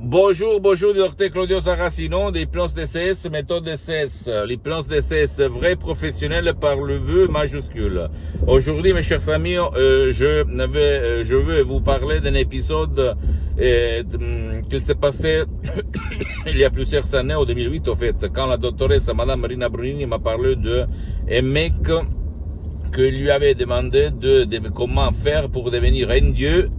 Bonjour, bonjour, docteur Claudio Saracino, l'hypnose DCS, méthode DCS. L'hypnose DCS, vrai professionnel par le vœu majuscule. Aujourd'hui, mes chers amis, je veux vous parler d'un épisode qui s'est passé il y a plusieurs années, en 2008, au fait, quand la doctoresse Madame Marina Brunini m'a parlé d'un mec que lui avait demandé de comment faire pour devenir un dieu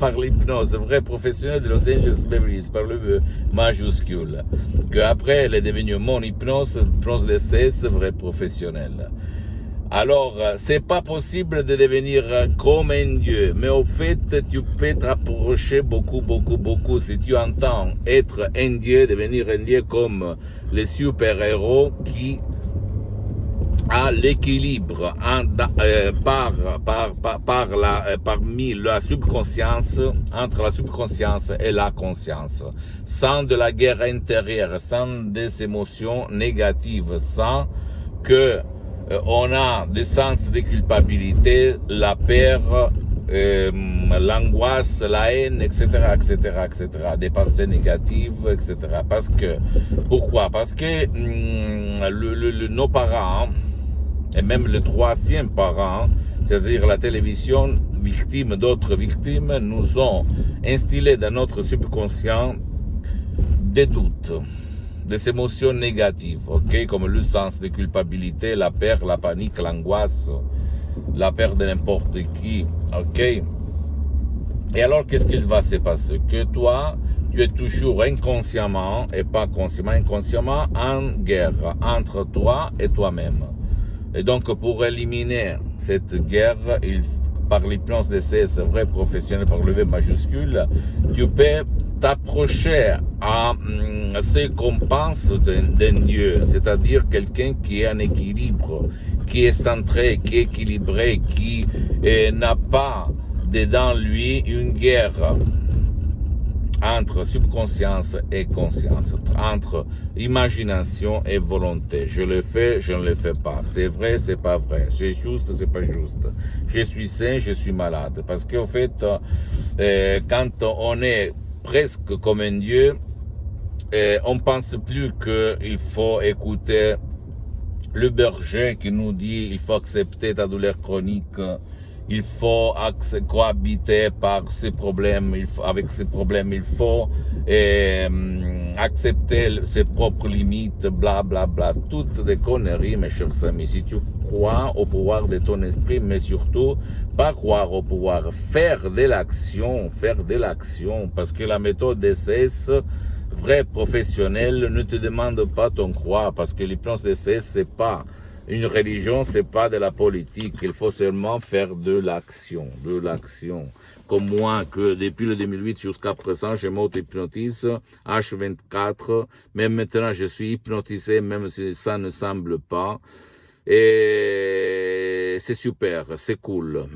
par l'hypnose, vrai professionnel de Los Angeles Beverly Hills, par le vœu majuscule. Qu'après, elle est devenue mon hypnose DCS, vrai professionnel. Alors, c'est pas possible de devenir comme un dieu, mais au fait, tu peux t'approcher beaucoup. Si tu entends être un dieu, devenir un dieu comme les super-héros qui à l'équilibre parmi la subconscience, entre la subconscience et la conscience, sans de la guerre intérieure, sans des émotions négatives, sans que on a des sens de culpabilité, la peur, l'angoisse, la haine, etc., des pensées négatives, etc. Pourquoi? Parce que nos parents, et même le troisième parent, c'est-à-dire la télévision, victime d'autres victimes, nous ont instillé dans notre subconscient des doutes, des émotions négatives, ok, comme le sens de culpabilité, la peur, la panique, l'angoisse, la peur de n'importe qui, ok. Et alors, qu'est-ce qu'il va se passer? Que toi, tu es toujours inconsciemment, et pas consciemment, inconsciemment, en guerre entre toi et toi-même. Et donc, pour éliminer cette guerre, par l'hypnose DCS, vrai professionnel par le V majuscule, tu peux t'approcher à ce qu'on pense d'un Dieu, c'est-à-dire quelqu'un qui est en équilibre, qui est centré, qui est équilibré, qui n'a pas dedans lui une guerre entre subconscience et conscience, entre imagination et volonté. Je le fais, je ne le fais pas. C'est vrai, c'est pas vrai. C'est juste, c'est pas juste. Je suis sain, je suis malade. Parce qu'en fait, quand on est presque comme un Dieu, on pense plus qu'il faut écouter le berger qui nous dit il faut accepter ta douleur chronique, il faut cohabiter par ces problèmes, avec ces problèmes, il faut accepter ses propres limites, toutes des conneries, mes chers amis. Si tu crois au pouvoir de ton esprit, mais surtout pas croire au pouvoir, faire de l'action, parce que la méthode DCS, vrai professionnel, ne te demande pas ton croix, parce que l'hypnose DCS, c'est pas une religion, c'est pas de la politique. Il faut seulement faire de l'action. Comme moi, que depuis le 2008 jusqu'à présent, je m'auto-hypnotise H24. Même maintenant, je suis hypnotisé, même si ça ne semble pas. Et c'est super, c'est cool,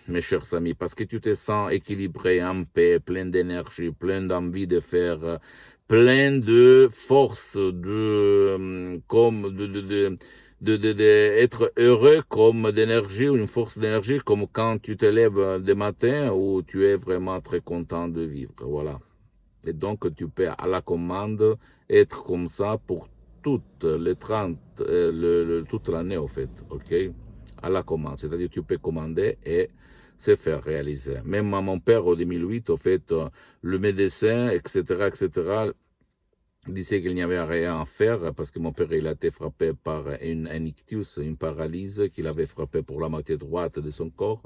mes chers amis, parce que tu te sens équilibré, en paix, plein d'énergie, plein d'envie de faire, plein de force, être heureux, comme d'énergie, une force d'énergie, comme quand tu te lèves des matins où tu es vraiment très content de vivre, voilà. Et donc, tu peux à la commande être comme ça pour toutes les 30, toute l'année, au fait, ok? À la commande. C'est-à-dire, tu peux commander et se faire réaliser. Même à mon père, en 2008, au fait, le médecin, etc., disait qu'il n'y avait rien à faire parce que mon père, il a été frappé par un ictus, une paralyse qu'il avait frappé pour la moitié droite de son corps.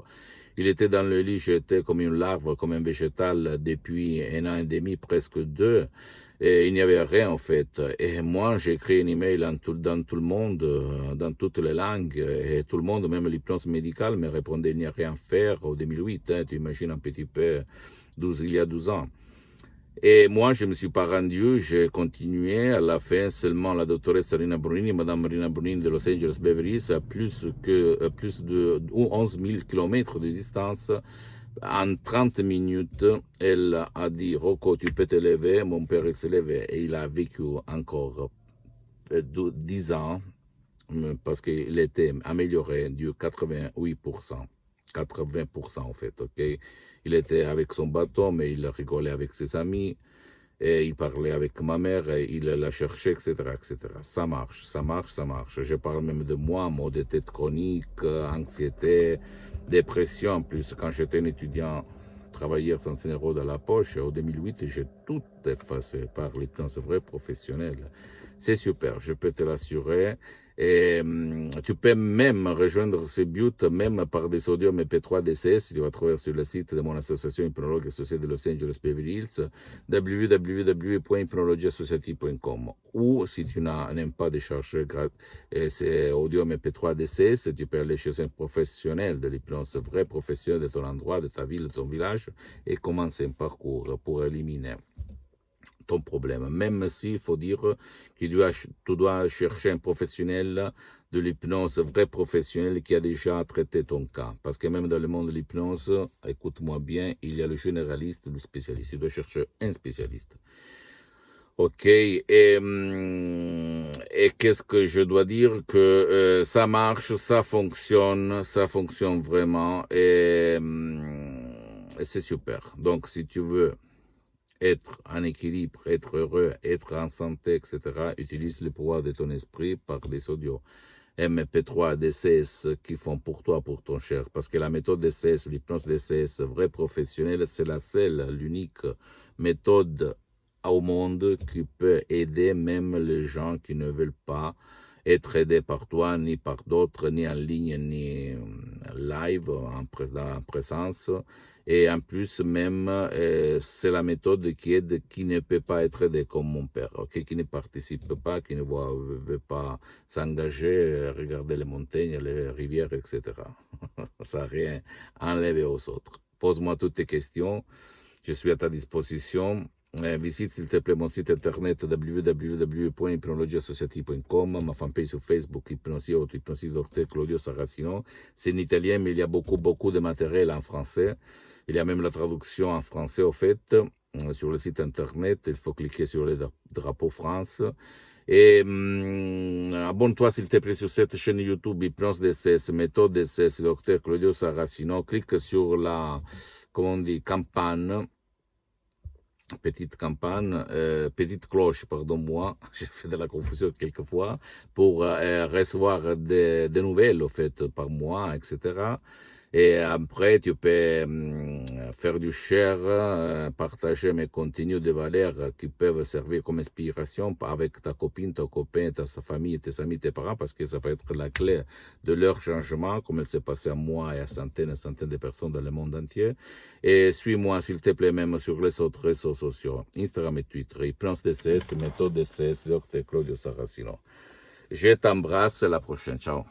Il était dans le lit, jeté comme une larve, comme un végétal depuis 1 an et demi, presque 2. Et il n'y avait rien en fait. Et moi, j'ai écrit un email dans tout le monde, dans toutes les langues. Et tout le monde, même l'hypnose médicale, me répondait il n'y a rien à faire en 2008. Tu imagines un petit peu, il y a 12 ans. Et moi, je ne me suis pas rendu, j'ai continué. À la fin, seulement la doctoresse Marina Brunini, Madame Marina Brunini de Los Angeles Beverly Hills, à plus de 11 000 kilomètres de distance. En 30 minutes, elle a dit, Rocco, tu peux te lever. Mon père s'est levé et il a vécu encore 10 ans parce qu'il était amélioré de 88%. 80% en fait, ok? Il était avec son bâton, mais il rigolait avec ses amis, et il parlait avec ma mère, et il la cherchait, etc., etc. Ça marche, ça marche, ça marche. Je parle même de moi, maux de tête chronique, anxiété, dépression. En plus, quand j'étais un étudiant, travailleur sans euros dans la poche, en 2008, j'ai tout effacé par l'hypnose vraie professionnelle. C'est super, je peux te l'assurer. Et tu peux même rejoindre ce but même par des audios MP3 DCS. Tu vas trouver sur le site de mon association Hypnologue Associée de Los Angeles Beverly Hills, www.hypnologieassociative.com. Ou si tu n'aimes pas décharger ces audios MP3 DCS, tu peux aller chez un professionnel de l'hypnose, vrai professionnel de ton endroit, de ta ville, de ton village, et commencer un parcours pour éliminer ton problème. Même s'il faut dire que tu dois chercher un professionnel de l'hypnose, vrai professionnel qui a déjà traité ton cas. Parce que même dans le monde de l'hypnose, écoute-moi bien, il y a le généraliste et le spécialiste. Tu dois chercher un spécialiste. Ok, et qu'est-ce que je dois dire? Que ça marche, ça fonctionne vraiment, et c'est super. Donc, si tu veux être en équilibre, être heureux, être en santé, etc., utilise le pouvoir de ton esprit par des audios MP3, DCS qui font pour toi, pour ton cher. Parce que la méthode DCS, l'hypnose DCS, vrai professionnel, c'est la seule, l'unique méthode au monde qui peut aider même les gens qui ne veulent pas être aidés par toi, ni par d'autres, ni en ligne, ni live, en présence. Et en plus, même, c'est la méthode qui aide qui ne peut pas être aidé comme mon père, okay? Qui ne participe pas, qui ne veut pas s'engager, regarder les montagnes, les rivières, etc. Ça n'a rien enlevé aux autres. Pose-moi toutes tes questions, je suis à ta disposition. Visite s'il te plaît mon site internet www.hypnologieassociative.com, ma fanpage sur Facebook, Hypnosie Dr Claudio Saracino. C'est en italien, mais il y a beaucoup de matériel en français. Il y a même la traduction en français, au fait, sur le site internet. Il faut cliquer sur le drapeau France. Et abonne-toi s'il te plaît sur cette chaîne YouTube Hypnose DCS, méthode DCS, Dr Claudio Saracino. Clique sur la, comment on dit, campagne. Petite campagne, petite cloche, pardon-moi, j'ai fait de la confusion quelquefois, pour recevoir des nouvelles, au fait, par mois, etc. Et après, tu peux faire du share, partager mes contenus de valeur qui peuvent servir comme inspiration avec ta copine, ton copain, ta famille, tes amis, tes parents, parce que ça peut être la clé de leur changement, comme elle s'est passé à moi et à centaines et centaines de personnes dans le monde entier. Et suis-moi, s'il te plaît, même sur les autres réseaux sociaux, Instagram et Twitter, Hypnose DCS, méthode DCS, Dr Claudio Saracino. Je t'embrasse, à la prochaine, ciao.